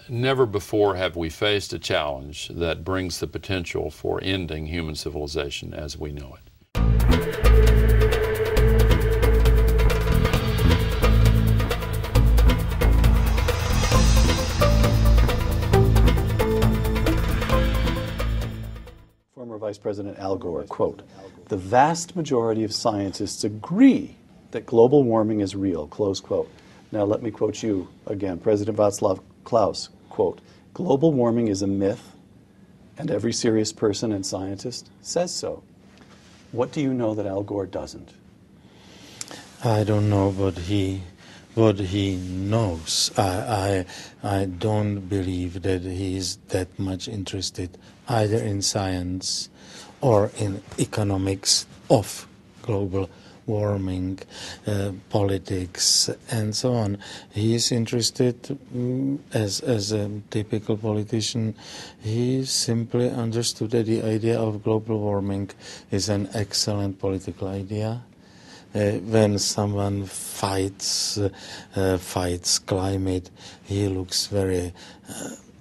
Never before have we faced a challenge that brings the potential for ending human civilization as we know it. Former Vice President Al Gore, quote, "The vast majority of scientists agree that global warming is real," close quote. Now let me quote you again, President Vaclav Klaus, quote, "Global warming is a myth, and every serious person and scientist says so." What do you know that Al Gore doesn't? I don't know what he knows. I don't believe that he is that much interested either in science or in economics of global warming, politics, and so on. He is interested, as a typical politician, he simply understood that the idea of global warming is an excellent political idea. When someone fights climate, he looks very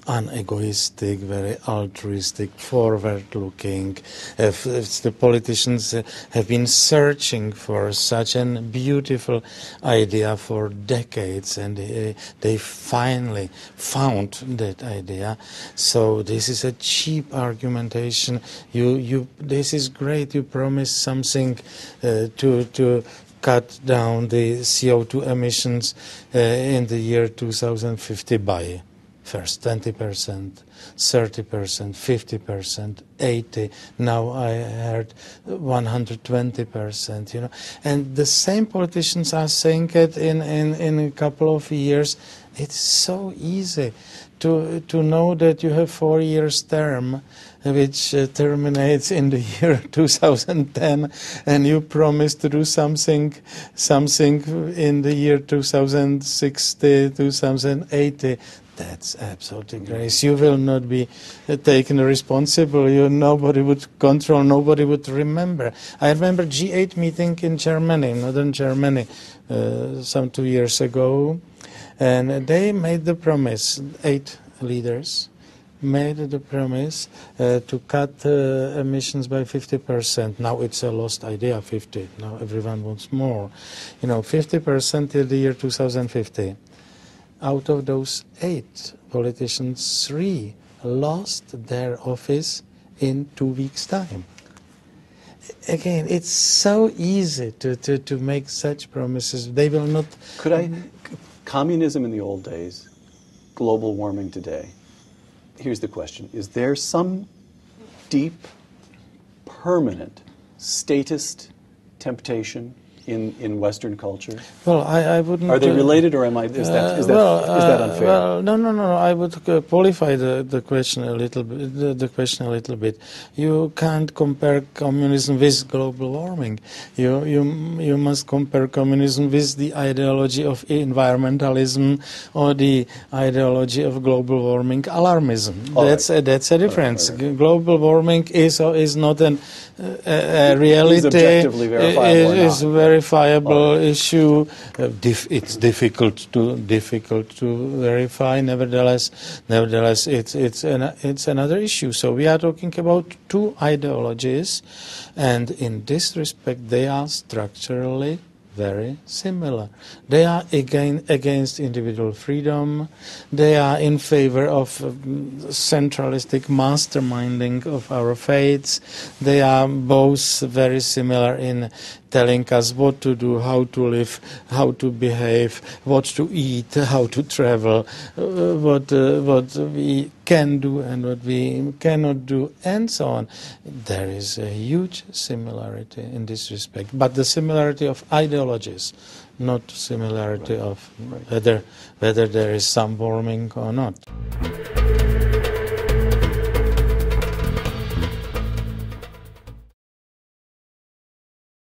unegoistic, very altruistic, forward-looking. If the politicians have been searching for such a beautiful idea for decades, and they finally found that idea. So this is a cheap argumentation. This is great. You promise something to cut down the CO2 emissions in the year 2050 by first 20%, 30%, 50%, 80%. Now I heard 120%. And the same politicians are saying it in a couple of years. It's so easy to know that you have 4 years term, which terminates in the year 2010, and you promise to do something in the year 2060, 2080. That's absolutely great. You will not be taken responsible. Nobody would control, nobody would remember. I remember G8 meeting in Germany, northern Germany, some 2 years ago, and they made the promise, 8 leaders made the promise to cut emissions by 50%. Now it's a lost idea, 50. Now everyone wants more. 50% till the year 2050. Out of those 8 politicians, 3 lost their office in 2 weeks' time. Again, it's so easy to make such promises. They will not... Communism in the old days, global warming today. Here's the question. Is there some deep, permanent, statist temptation in Western culture? Well, I wouldn't... Are they related, or is that unfair? Well, no. I would qualify the question a little bit. You can't compare communism with global warming. You must compare communism with the ideology of environmentalism or the ideology of global warming alarmism. That's a difference. Right. Global warming is not a reality. Is objectively verifiable or not. Verifiable issue. It's difficult to verify. Nevertheless, it's another issue. So we are talking about 2 ideologies, and in this respect, they are structurally very similar. They are against individual freedom. They are in favor of centralistic masterminding of our fates. They are both very similar in telling us what to do, how to live, how to behave, what to eat, how to travel, what we can do and what we cannot do, and so on. There is a huge similarity in this respect, but the similarity of ideologies, not similarity of whether there is some warming or not.